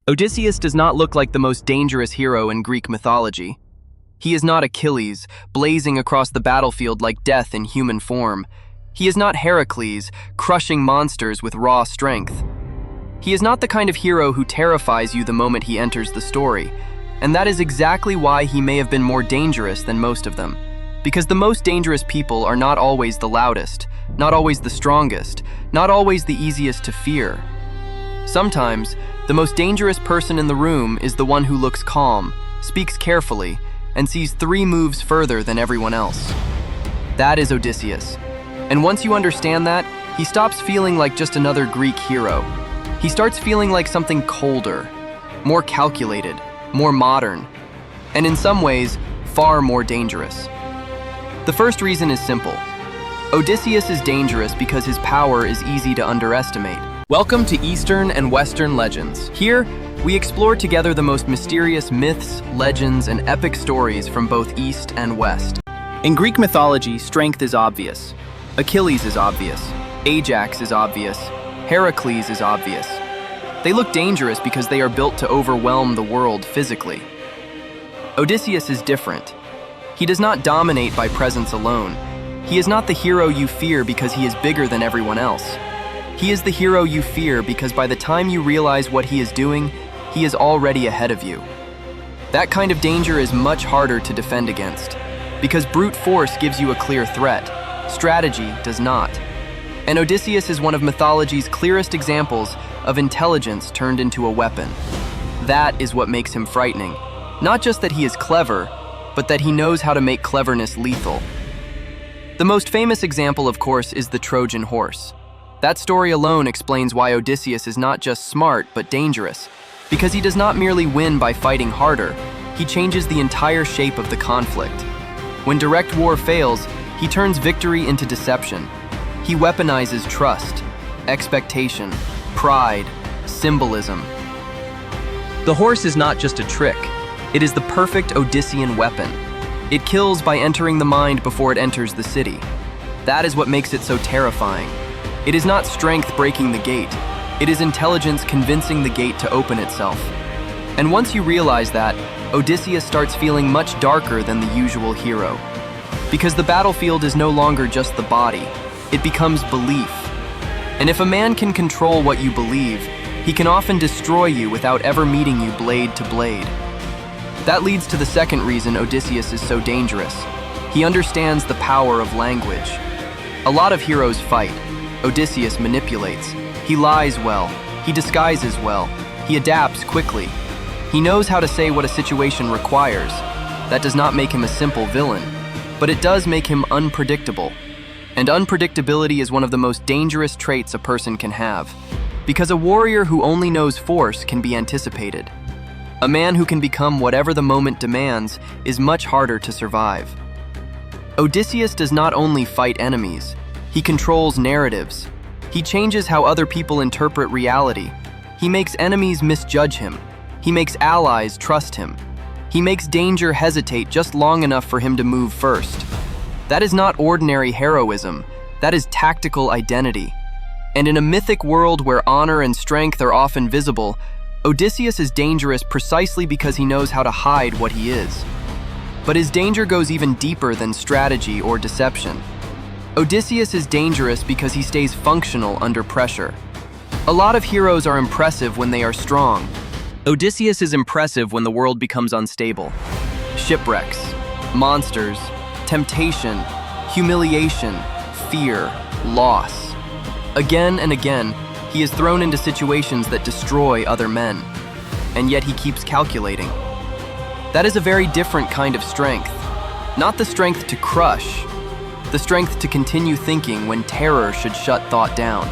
Odysseus does not look like the most dangerous hero in Greek mythology. He is not Achilles, blazing across the battlefield like death in human form. He is not Heracles, crushing monsters with raw strength. He is not the kind of hero who terrifies you the moment he enters the story, and that is exactly why he may have been more dangerous than most of them. Because the most dangerous people are not always the loudest, not always the strongest, not always the easiest to fear. Sometimes, the most dangerous person in the room is the one who looks calm, speaks carefully, and sees 3 moves further than everyone else. That is Odysseus. And once you understand that, he stops feeling like just another Greek hero. He starts feeling like something colder, more calculated, more modern, and in some ways, far more dangerous. The first reason is simple. Odysseus is dangerous because his power is easy to underestimate. Welcome to Eastern and Western Legends. Here, we explore together the most mysterious myths, legends, and epic stories from both East and West. In Greek mythology, strength is obvious. Achilles is obvious. Ajax is obvious. Heracles is obvious. They look dangerous because they are built to overwhelm the world physically. Odysseus is different. He does not dominate by presence alone. He is not the hero you fear because he is bigger than everyone else. He is the hero you fear because by the time you realize what he is doing, he is already ahead of you. That kind of danger is much harder to defend against, because brute force gives you a clear threat. Strategy does not. And Odysseus is one of mythology's clearest examples of intelligence turned into a weapon. That is what makes him frightening. Not just that he is clever, but that he knows how to make cleverness lethal. The most famous example, of course, is the Trojan horse. That story alone explains why Odysseus is not just smart, but dangerous. Because he does not merely win by fighting harder, he changes the entire shape of the conflict. When direct war fails, he turns victory into deception. He weaponizes trust, expectation, pride, symbolism. The horse is not just a trick. It is the perfect Odyssean weapon. It kills by entering the mind before it enters the city. That is what makes it so terrifying. It is not strength breaking the gate. It is intelligence convincing the gate to open itself. And once you realize that, Odysseus starts feeling much darker than the usual hero. Because the battlefield is no longer just the body, it becomes belief. And if a man can control what you believe, he can often destroy you without ever meeting you blade to blade. That leads to the second reason Odysseus is so dangerous. He understands the power of language. A lot of heroes fight. Odysseus manipulates. He lies well. He disguises well. He adapts quickly. He knows how to say what a situation requires. That does not make him a simple villain, but it does make him unpredictable. And unpredictability is one of the most dangerous traits a person can have, because a warrior who only knows force can be anticipated. A man who can become whatever the moment demands is much harder to survive. Odysseus does not only fight enemies, he controls narratives. He changes how other people interpret reality. He makes enemies misjudge him. He makes allies trust him. He makes danger hesitate just long enough for him to move first. That is not ordinary heroism. That is tactical identity. And in a mythic world where honor and strength are often visible, Odysseus is dangerous precisely because he knows how to hide what he is. But his danger goes even deeper than strategy or deception. Odysseus is dangerous because he stays functional under pressure. A lot of heroes are impressive when they are strong. Odysseus is impressive when the world becomes unstable. Shipwrecks, monsters, temptation, humiliation, fear, loss. Again and again, he is thrown into situations that destroy other men, and yet he keeps calculating. That is a very different kind of strength. Not the strength to crush, the strength to continue thinking when terror should shut thought down.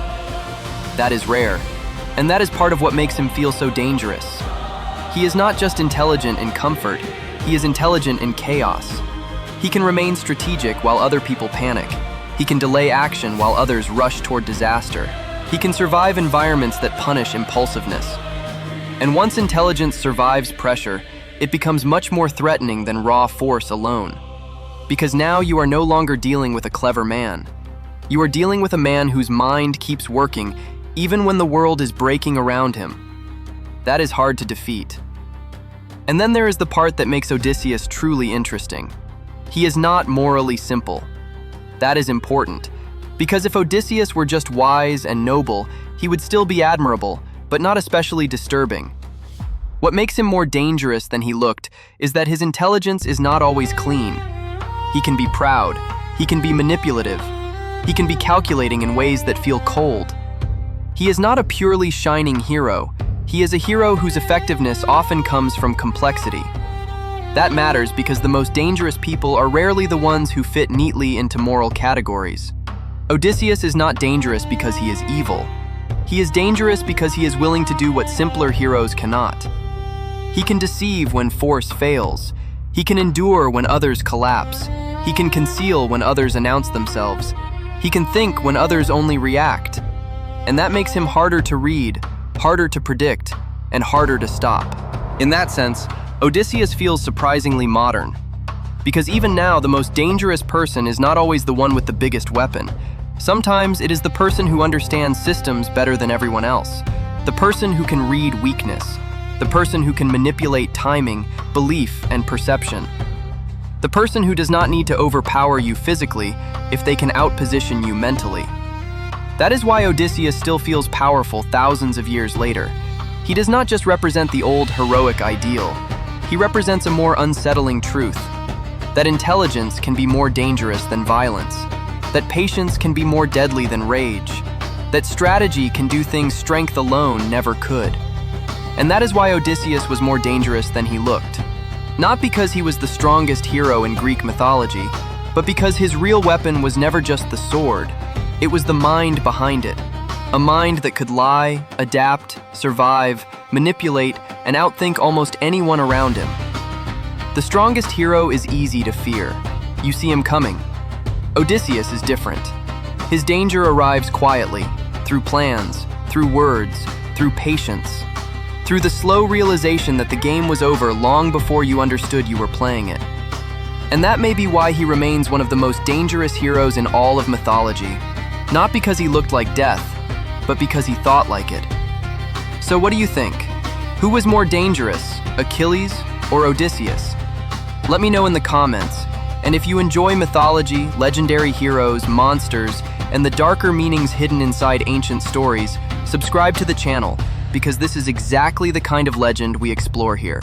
That is rare, and that is part of what makes him feel so dangerous. He is not just intelligent in comfort, he is intelligent in chaos. He can remain strategic while other people panic. He can delay action while others rush toward disaster. He can survive environments that punish impulsiveness. And once intelligence survives pressure, it becomes much more threatening than raw force alone. Because now you are no longer dealing with a clever man. You are dealing with a man whose mind keeps working even when the world is breaking around him. That is hard to defeat. And then there is the part that makes Odysseus truly interesting. He is not morally simple. That is important, because if Odysseus were just wise and noble, he would still be admirable, but not especially disturbing. What makes him more dangerous than he looked is that his intelligence is not always clean. He can be proud, he can be manipulative, he can be calculating in ways that feel cold. He is not a purely shining hero. He is a hero whose effectiveness often comes from complexity. That matters because the most dangerous people are rarely the ones who fit neatly into moral categories. Odysseus is not dangerous because he is evil. He is dangerous because he is willing to do what simpler heroes cannot. He can deceive when force fails. He can endure when others collapse. He can conceal when others announce themselves. He can think when others only react. And that makes him harder to read, harder to predict, and harder to stop. In that sense, Odysseus feels surprisingly modern. Because even now, the most dangerous person is not always the one with the biggest weapon. Sometimes it is the person who understands systems better than everyone else. The person who can read weakness. The person who can manipulate timing, belief, and perception. The person who does not need to overpower you physically if they can outposition you mentally. That is why Odysseus still feels powerful thousands of years later. He does not just represent the old heroic ideal. He represents a more unsettling truth. That intelligence can be more dangerous than violence. That patience can be more deadly than rage. That strategy can do things strength alone never could. And that is why Odysseus was more dangerous than he looked. Not because he was the strongest hero in Greek mythology, but because his real weapon was never just the sword. It was the mind behind it. A mind that could lie, adapt, survive, manipulate, and outthink almost anyone around him. The strongest hero is easy to fear. You see him coming. Odysseus is different. His danger arrives quietly, through plans, through words, through patience, through the slow realization that the game was over long before you understood you were playing it. And that may be why he remains one of the most dangerous heroes in all of mythology. Not because he looked like death, but because he thought like it. So what do you think? Who was more dangerous, Achilles or Odysseus? Let me know in the comments. And if you enjoy mythology, legendary heroes, monsters, and the darker meanings hidden inside ancient stories, subscribe to the channel, because this is exactly the kind of legend we explore here.